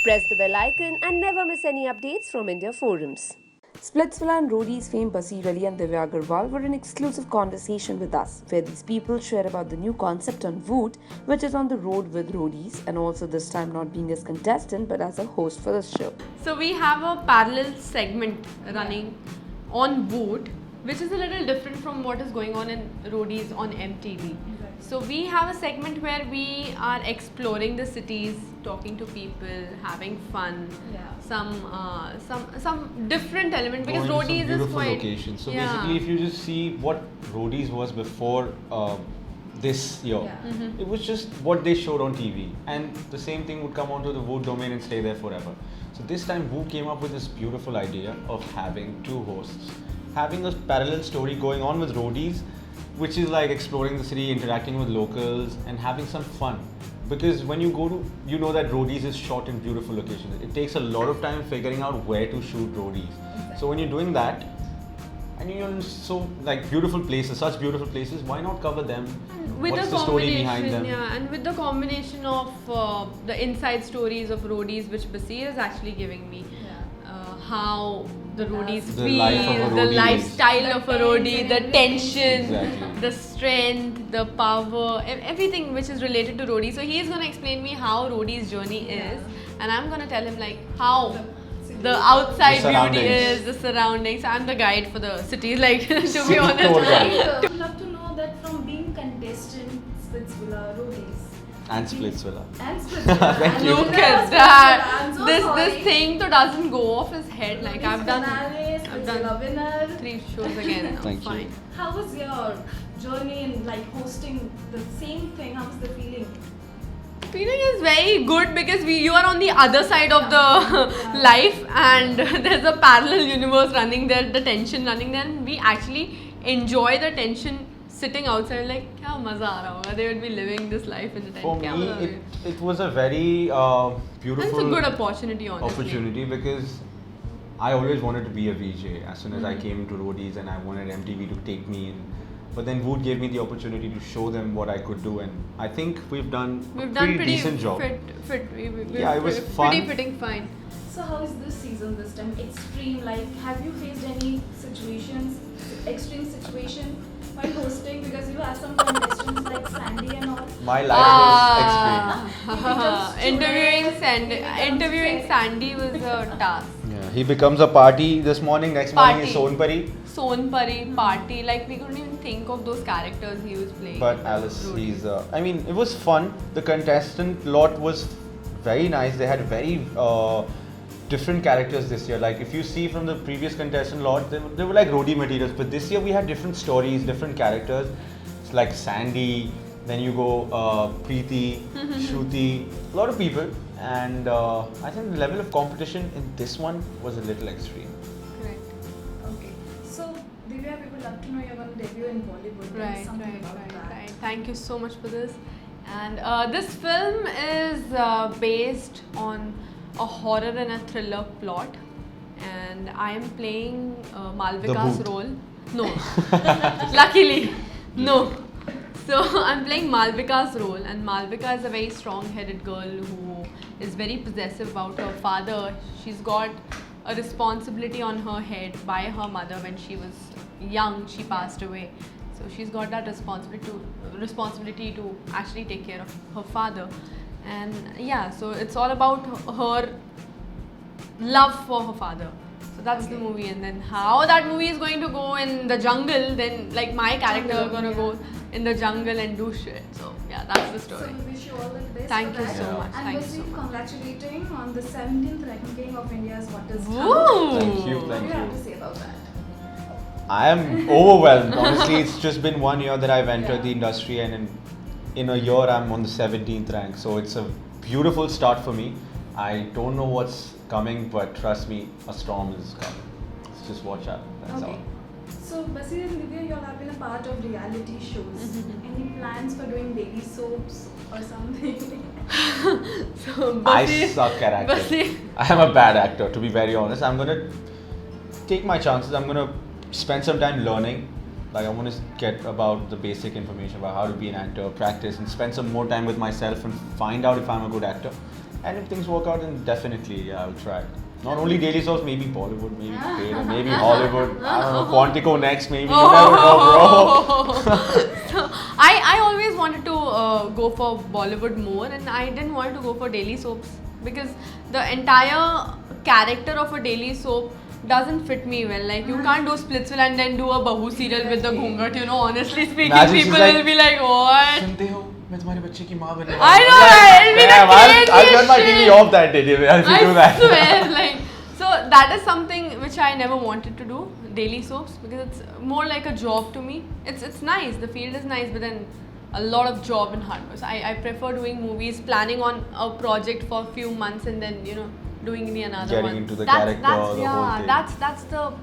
Press the bell icon and never miss any updates from India Forums. Splitsvilla and Roadies fame Basir Ali and Divya Agarwal were in exclusive conversation with us, where these people share about the new concept on Voot, which is on the road with Roadies, and also this time not being as contestant but as a host for the show. So we have a parallel segment running on Voot, which is a little different from what is going on in Roadies on MTV. So we have a segment where we are exploring the cities, talking to people, having fun. Some different element because Going to some Roadies is beautiful quite locations. So yeah. basically, if you just see what Roadies was before this year, it was just what they showed on TV, and the same thing would come onto the Voot domain and stay there forever. So this time, Voot came up with this beautiful idea of having two hosts, having a parallel story going on with Roadies, which is like exploring the city, interacting with locals, and having some fun. Because when you go to, you know that Roadies is shot in beautiful locations. It takes a lot of time figuring out where to shoot Roadies. So when you're doing that, and you're in so like beautiful places, such beautiful places, why not cover them? With What's the the story behind them? yeah, and with the combination of the inside stories of Roadies, which Basir is actually giving me, how the Roadies The feel, life of a the roadie lifestyle of a roadie, the tension, Exactly. the strength, the power, everything which is related to Roadies. So he is going to explain me how Roadies' journey is, and I'm going to tell him like how the outside The beauty surroundings. is, the surroundings. I'm the guide for the city, like to be City honest. tour guide. I would love to know that from being contestant, Splitsvilla, Roadies, And Splitsvilla. and Splitsvilla. Thank and you. Look Splitsvilla, at that! I'm so This sorry. thing to doesn't go off his head. Like I've done Finale, Splitsvilla winner. 3 shows again. Thank you. Fine. How was your journey in like hosting the same thing? How was the feeling? Feeling is very good because you are on the other side of the life, and there's a parallel universe running there, the tension running there, and we actually enjoy the tension sitting outside like kya maza aa raha hoga. They would be living this life in the For tent. Kya me, maza aa raha it was a very hoga. And beautiful it's a good opportunity, honestly. opportunity because I always wanted to be a VJ as soon as I came to Roadies, and I wanted MTV to take me in. But then Voot gave me the opportunity to show them what I could do, and I think we've done We've a done pretty decent job. fit. We're Yeah, it was pretty fun. fitting fine. So how is this season this time? Extreme, like have you faced any situations, extreme situation while hosting? Because you have some contestants like Sandy and all. My life was extreme. Interviewing Sandy was a task. Yeah, he becomes a party this morning. Next morning is Party. Sonpari. Sonpari party, like we couldn't even think of those characters he was playing. But Alice, Roadies. he's. I mean, it was fun. The contestant lot was very nice. They had very different characters this year. Like if you see from the previous contestant lot, they were like roadie materials. But this year we had different stories, different characters. It's like Sandy. Then you go Preeti, Shruti, a lot of people. And I think the level of competition in this one was a little extreme. Correct. Okay. So Divya, we would love to know you're going to debut in Bollywood. Tell us Right. something about that. Thank you so much for this. And this film is based on a horror and a thriller plot, and I am playing Malvika's Bhoot. role. No, luckily, no. So I'm playing Malvika's role, and Malvika is a very strong-headed girl who is very possessive about her father. She's got a responsibility on her head by her mother when she was young. She passed away, so she's got that responsibility to actually take care of her father. And yeah, so it's all about her love for her father. So that's the movie, and then how that movie is going to go in the jungle, then like my character Jungle, gonna yeah. go in the jungle and do shit. So yeah, that's the So story. we wish you all the best. Thank for you that. so much. And Thank you so Basir, much. congratulating on the 17th ranking of India's Hottest Woo! Town. Thank you, What thank do you have you. to say about that? I am overwhelmed. Honestly, it's just been 1 year that I've entered Yeah. the industry, and in a year I'm on the 17th rank. So it's a beautiful start for me. I don't know what's coming, but trust me, a storm is coming. So just watch out. That's Okay. all. So Basir and Divya, you all have been a part of reality shows. Any plans for doing daily soaps or something? So I Basir- suck at acting. Basir- I am a bad actor, to be very honest. I'm gonna take my chances. I'm gonna spend some time learning. Like I want to get about the basic information about how to be an actor, practice, and spend some more time with myself and find out if I'm a good actor. And if things work out, then definitely, yeah, I'll try. Not only daily soaps, maybe Bollywood, maybe theatre, maybe Hollywood. I don't know, Quantico next, maybe. You never know, bro. So, I always wanted to go for Bollywood more, and I didn't want to go for daily soaps because the entire character of a daily soap doesn't fit me well. Like, you can't do Splitsville and then do a Bahu serial with the ghungat, you know. Honestly speaking, Imagine she's people like, will be like, what? सुनते हो मैं तुम्हारे बच्चे की माँ बनने I know, it'll be the I'll turn my craziest TV shit. off that day if you do I that. swear, like, so that is something which I never wanted to do, daily soaps, because it's more like a job to me. It's nice, the field is nice, but then a lot of job and hard work. So I prefer doing movies, planning on a project for a few months, and then, you know, doing the another Getting one. into the that's, character, that's, the yeah, whole thing. that's the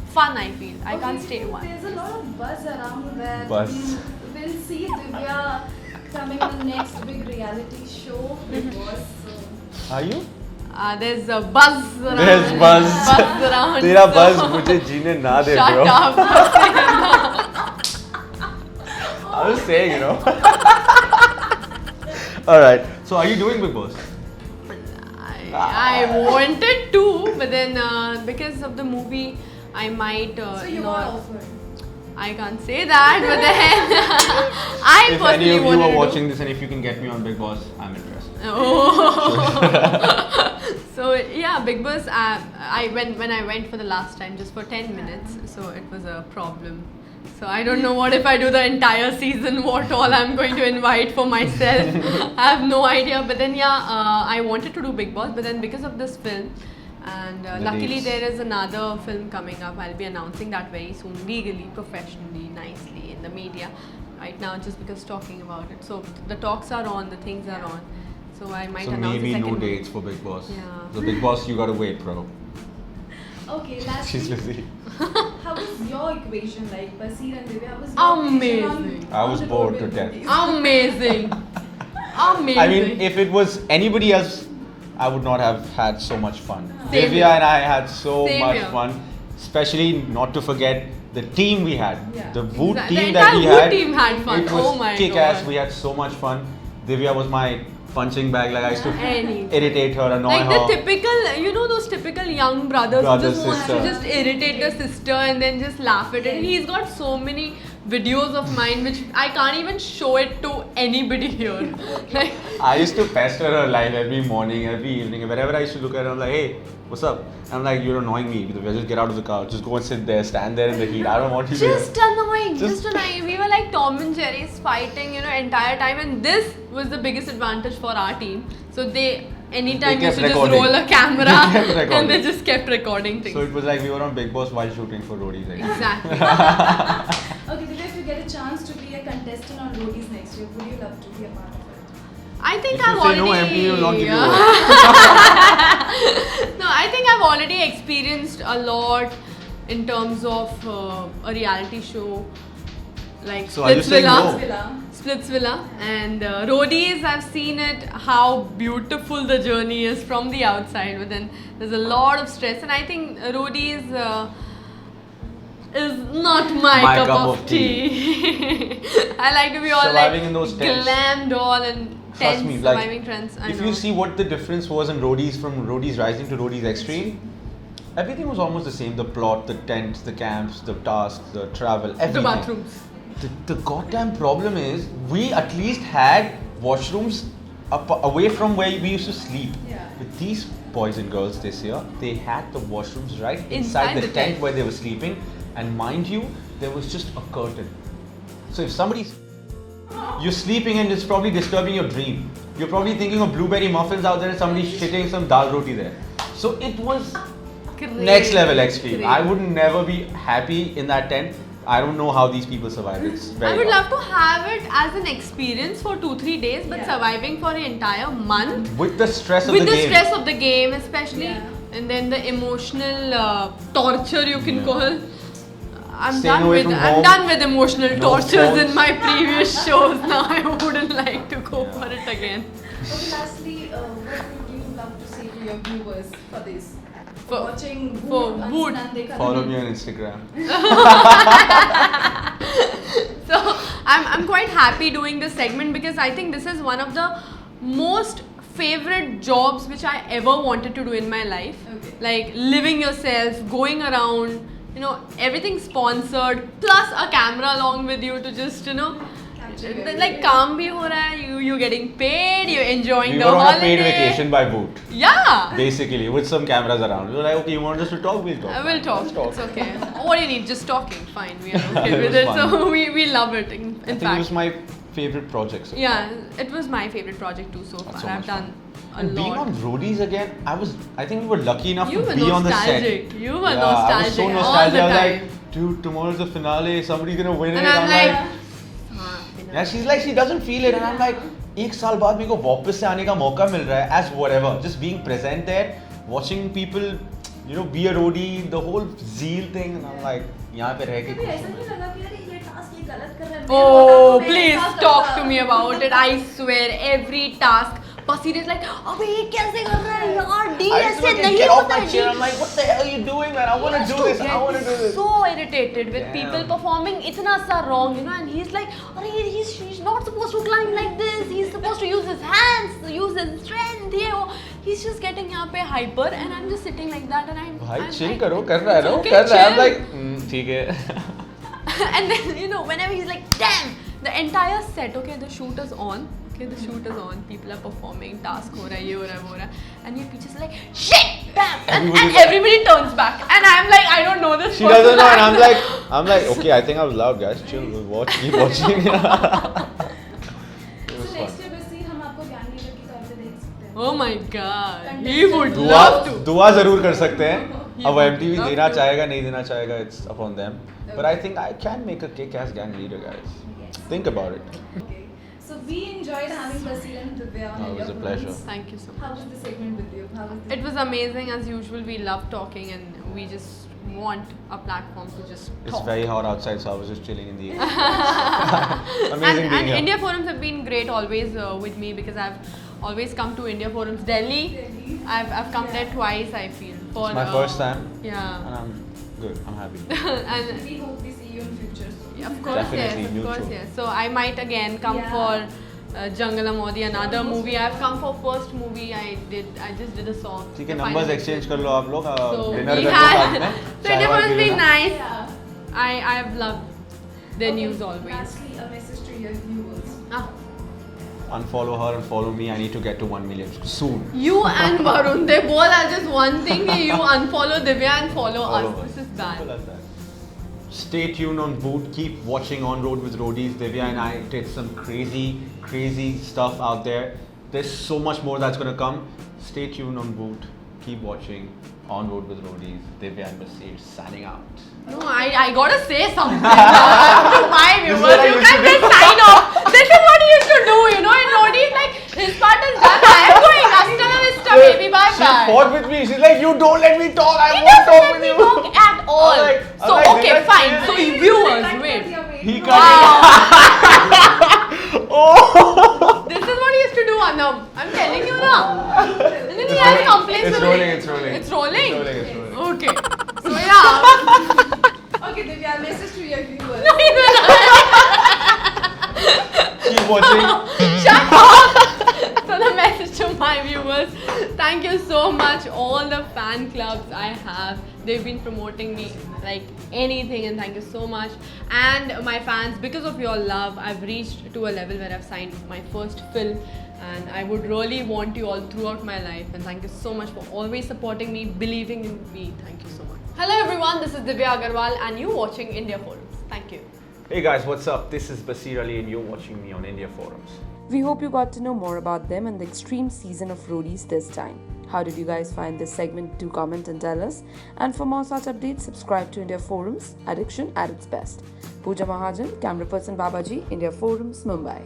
fun I feel. I can't stay one. There's a lot of buzz around that. Buzz. We'll see Divya coming on the next big reality show. Big Boss. So. Are you? There's a buzz around. There's buzz. Buzz around. तेरा so- buzz मुझे जीने ना दे, Shut bro. up. I was saying, you know. All right. So are you doing Big Boss? I wanted to, but then because of the movie, I might So you not. got offered. I can't say that, but then I If personally any of you wanted are to do- watching this and if you can get me on Big Boss, I'm interested. Oh. So yeah, Big Boss. When I went for the last time, just for 10 minutes, so it was a problem. So I don't know what if I do the entire season, what all I'm going to invite for myself. I have no idea. But then yeah, I wanted to do Big Boss, but then because of this film, and The luckily dates. there is another film coming up. I'll be announcing that very soon, legally, professionally, nicely in the media. Right now, just because talking about it. So the talks are on, the things are on. So I might So announce maybe the no second dates for Big Boss. Yeah. The Big Boss, you gotta wait, bro. Okay, lastly, She's busy. how was your equation like? Basir and Divya, how was your equation Amazing. I was on the bored road to with death. movies? Amazing. Amazing. I mean, if it was anybody else, I would not have had so much fun. Same Divya here. and I had so Same much here. fun. Especially not to forget the team we had. Yeah. The Voot Exactly. team The that we entire had. Voot team had fun. It was Oh my kick-ass. God. We had so much fun. Divya was my punching bag. Like I used to Anytime. irritate her, annoy Like her. the typical, you know, those typical young brothers Brother, who just want to sister. just irritate the sister and then just laugh at it. And he's got so many videos of mine which I can't even show it to anybody here. Like, I used to pester her like every morning, every evening. Wherever I used to look at her, I'm like, hey, what's up? I'm like, you're annoying me. Just get out of the car. Just go and sit there, stand there in the heat. I don't want you just here. annoying, Just- just annoying. We were like Tom and Jerry's fighting, you know, entire time. And this was the biggest advantage for our team. So they anytime They used kept to just recording. roll a camera They kept recording. and they just kept recording things. So it was like we were on Big Boss while shooting for roadies. Like. Exactly. Okay, Divya, if you get a chance to be a contestant on Roadies next year, would you love to be a part of it? I think If you I've say already. no, MP will not give you No, I think I've already experienced a lot in terms of a reality show like So are you saying Splitsvilla. no? Villa. Splitsvilla and Roadies. I've seen it how beautiful the journey is from the outside, but then there's a lot of stress, and I think Roadies is not my cup of tea. I like to be all Surviving like in those tents. glammed all and Trust tense me, like surviving trends. I if know. you see what the difference was in Roadies from Roadies Rising to Roadies Extreme, everything was almost the same. The plot, the tents, the camps, the tasks, the travel, everything. the bathrooms. The goddamn problem is we at least had washrooms away from where we used to sleep. Yeah. With these boys and girls this year, they had the washrooms right Inside inside the the tent tent. where they were sleeping, and mind you, there was just a curtain. So if somebody's you're sleeping and it's probably disturbing your dream. You're probably thinking of blueberry muffins out there and somebody's shitting some dal roti there. So it was next level extreme. Great. I would never be happy in that tent. I don't know how these people survive. It's very I would hard. love to have it as an experience for 2-3 days, but Yeah. surviving for an entire month With the stress of with the the game. stress of the game, especially, Yeah. and then the emotional torture you can Yeah. call. I'm Staying away from I'm home. done with emotional No tortures phones. in my previous shows. Now I wouldn't like to go for it again. Okay, lastly, what would you love to say to your viewers for this? For- Watching for Voot Voot. Ansnande Kadam. Follow me on Instagram. So I'm quite happy doing this segment because I think this is one of the most favorite jobs which I ever wanted to do in my life. Okay. Like living yourself, going around, you know, everything sponsored, plus a camera along with you to just, you know, like काम भी हो रहा है, you're getting paid, you're enjoying We the were on holiday. a paid vacation by Voot. Yeah. Basically, with some cameras around. We were like, okay, you want us to talk? We'll talk. I will talk. Let's talk. It's okay. What do you need? Just talking. Fine. We are okay It with was it. fun. So we love it. In I think fact. it was my favorite project. So Yeah, it was my favorite project too so far. That's so I've much done a And being lot. on Roadies again, I think we were lucky enough You to were be on the set. nostalgic. You were Yeah, I was nostalgic so all nostalgic. the I was time. like, dude, tomorrow's the finale. Somebody's gonna win And it. I'm like, yeah, she's like, she doesn't feel it, and I'm like, एक साल बाद मेरे को वापस से आने का मौका मिल रहा है, as whatever, just being present there, watching people, you know, be a roadie, the whole zeal thing, and I'm like, यहाँ पे रह के कभी खुश ऐसा हूँ. नहीं लगा कि यार ये टास्क ये गलत कर रहा है oh, please talk to me about it. I swear, every task. Basir is like, अबे ये कैसे कर रहा है यार? D I used to ऐसे like, नहीं get off होता my है, chair. D. I'm like, what the hell are you doing, man? I want to do this. I want to do this. So irritated with Damn. people performing itna sa wrong, you know, and he's like, he's not supposed to climb like this. He's supposed to use his hands, use his strength. He's just getting यहाँ पे hyper, and I'm just sitting like that, and भाई I'm chill like, करो, कर रहा है it's ना, okay, कर रहा है. I'm chill. like, ठीक है. And then, you know, whenever he's like, damn, the entire set, okay, the shoot is on. Okay, the shoot is on. People are performing. Task हो रहा है, ये हो रहा है, वो हो रहा है. And your teacher's like, shit, damn. And everybody turns back. And I'm like, I don't know this She person. doesn't know, and I'm like, okay, I think I was loud, guys. Chill, we'll watch, keep watching. It was So fun. next year बस हम आपको ज्ञान leader की तौर पे देख सकते हैं Oh my god. He would दुआ love to. दुआ जरूर कर सकते हैं. अब would MTV love देना to. चाहेगा नहीं देना चाहेगा, it's upon them. But I think I can make a kick-ass gang leader, guys. Yes. Think about it. Okay. So we enjoyed having Basir and Divya on Oh, it was India a pleasure. Forums. Thank you so much. How was the segment with you? How was the It was amazing as usual. We love talking and we just want a platform to just It's talk. very hot outside, so I was just chilling in the area. Amazing and being here. India Forums have been great always with me because I've always come to India Forums Delhi. Delhi. I've come there twice, I feel. For, It's my first time, Yeah. and I'm good. I'm happy. And We hope we see you in future. of course, Definitely, yes, of course, mutual. yes. So I might again come Yeah. for Jangalam Modi, another movie. I've come for first movie I just did a song. ठीक है, The numbers final exchange picture. कर लो आप लोग. So Dinner we कर लो had. साथ में. So चाय India Y Forums P been लेना. nice. Yeah. I've loved their news always. Lastly, a message to your viewers. Ah. Unfollow her and follow me. I need to get to 1 million soon. You and Varun, they both are just one thing. You unfollow Divya and follow Follow us. her. This is Simple bad. as that. Stay tuned on Voot. Keep watching On Road with Roadies. Divya and I did some crazy stuff out there. There's so much more that's gonna come. Stay tuned on Voot. Keep watching On Road with Roadies. Divya and Basir signing out. No, I gotta say something to my This is viewers. what I You used can't to just sign off. This is what he used to do, you know. In Lodi, like his part is done. I am going. Hasta la vista, baby. Bye She bye. fought with me. She's like, you don't let me talk. I He won't doesn't talk let with me you. talk at all. I'm So like, okay, Divya, fine. chill. So viewers, wait. He can't. Oh. This is what he used to do, Anam. I'm telling you now. And then he has complaints. It's of rolling. it. It's rolling. It's rolling. It's rolling. It's rolling. Okay. So yeah. Okay, Divya, message to your viewers. Keep watching. Shut up! So the message to my viewers, thank you so much. All the fan clubs I have, they've been promoting me like anything, and thank you so much. And my fans, because of your love, I've reached to a level where I've signed my first film, and I would really want you all throughout my life. And thank you so much for always supporting me, believing in me. Thank you so much. Hello everyone, this is Divya Agarwal, and you're watching India Forums. Thank you. Hey guys, what's up? This is Basir Ali, and you're watching me on India Forums. We hope you got to know more about them and the extreme season of Roadies this time. How did you guys find this segment? Do comment and tell us. And for more such updates, subscribe to India Forums. Addiction at its best. Pooja Mahajan, camera person Babaji, India Forums, Mumbai.